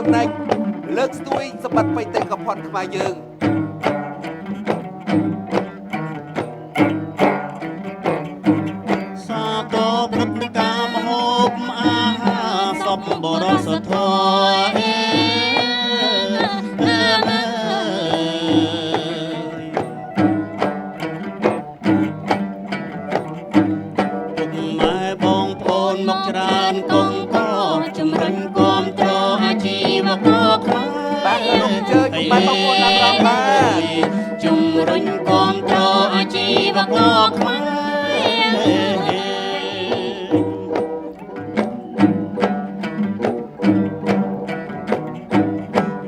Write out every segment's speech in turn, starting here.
ចំណែកលើកស្ទួយសម្បត្តិបៃតងកផាន់ខ្មែរយើងសាទរព្រឹត្តិការណ៍មហូបអាហារសពបរសធរបងប្អូនមកច្រើនកុំកជំរុញគាំទ្រអាជីវករខ្មែរបាទលោកជើញបាទបងប្អូនដល់ដល់បាទជំរុញគាំទ្រអាជីវករខ្មែរ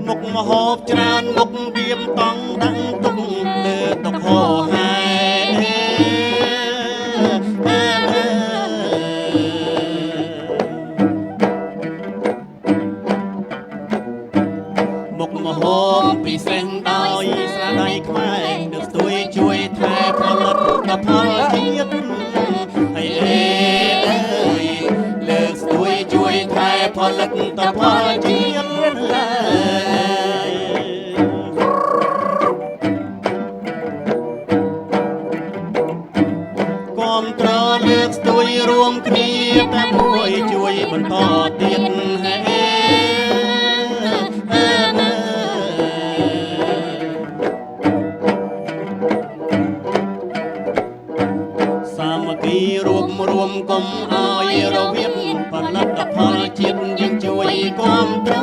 មុខមហូបច្រើនមុខវាមតង់ដាក់ទុកលើតុហោហើយមុខមហូបពិសេសដោយស្នាដៃខ្មែរនឹងស្ទួយជួយថែផលិតផលជាតិហើយលើកស្ទួយជួយថែផលិតផលជាតិគាំទ្រលើកស្ទួយរួមគ្នាតែមួយជួយបន្តទៀតសាមគ្គីរួមកុំឲ្យរបៀបផលិតផលជាតិយើងជួយគាំទ្រ